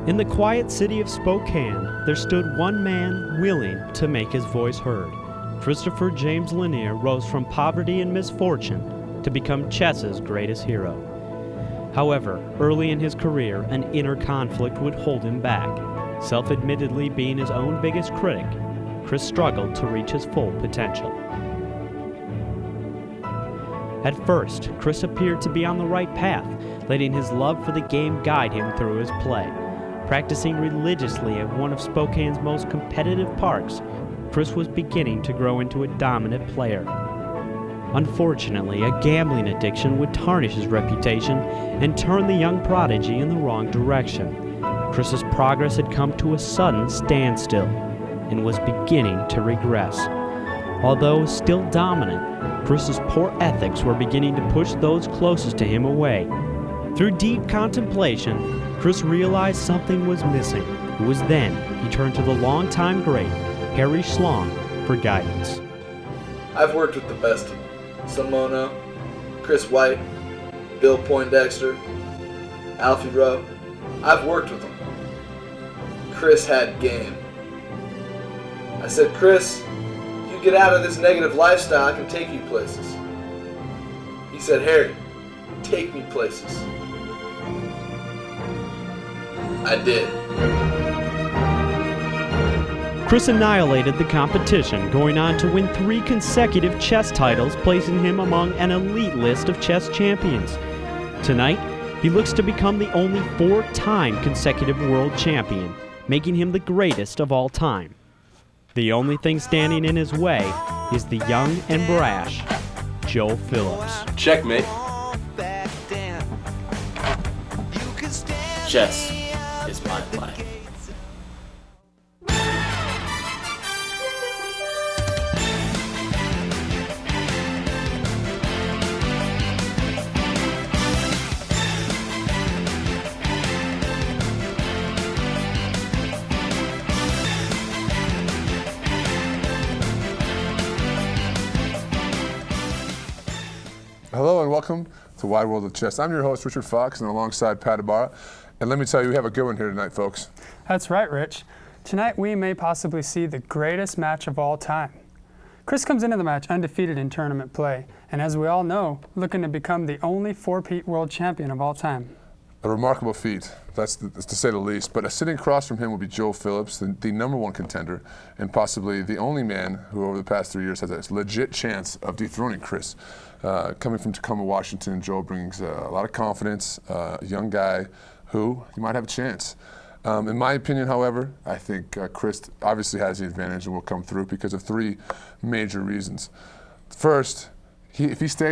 In the quiet city of Spokane, there stood one man willing to make his voice heard. Christopher James Lanier rose from poverty and misfortune to become chess's greatest hero. However, early in his career, an inner conflict would hold him back. Self-admittedly being his own biggest critic, Chris struggled to reach his full potential. At first, Chris appeared to be on the right path, letting his love for the game guide him through his play. Practicing religiously at one of Spokane's most competitive parks, Chris was beginning to grow into a dominant player. Unfortunately, a gambling addiction would tarnish his reputation and turn the young prodigy in the wrong direction. Chris's progress had come to a sudden standstill and was beginning to regress. Although still dominant, Chris's poor ethics were beginning to push those closest to him away. Through deep contemplation, Chris realized something was missing. It was then he turned to the longtime great, Harry Schlong, for guidance. I've worked with the best of them. Simono, Chris White, Bill Poindexter, Alfie Rowe. I've worked with them. Chris had game. I said, Chris, if you get out of this negative lifestyle, I can take you places. He said, Harry, take me places. I did. Chris annihilated the competition, going on to win 3 consecutive chess titles, placing him among an elite list of chess champions. Tonight, he looks to become the only 4-time consecutive world champion, making him the greatest of all time. The only thing standing in his way is the young and brash Joe Phillips. Checkmate. Chess is my play. Hello and welcome to Wide World of Chess. I'm your host, Richard Fox, and alongside Pat Ibarra. And let me tell you, we have a good one here tonight, folks. That's right, Rich. Tonight we may possibly see the greatest match of all time. Chris comes into the match undefeated in tournament play, and as we all know, looking to become the only 4-peat world champion of all time. A remarkable feat, that's to say the least. But sitting across from him will be Joe Phillips, the #1 contender, and possibly the only man who over the past 3 years has a legit chance of dethroning Chris. Coming from Tacoma, Washington, Joe brings a lot of confidence, a young guy who he might have a chance. In my opinion, however, I think Chris obviously has the advantage and will come through because of 3 major reasons. First, if he stays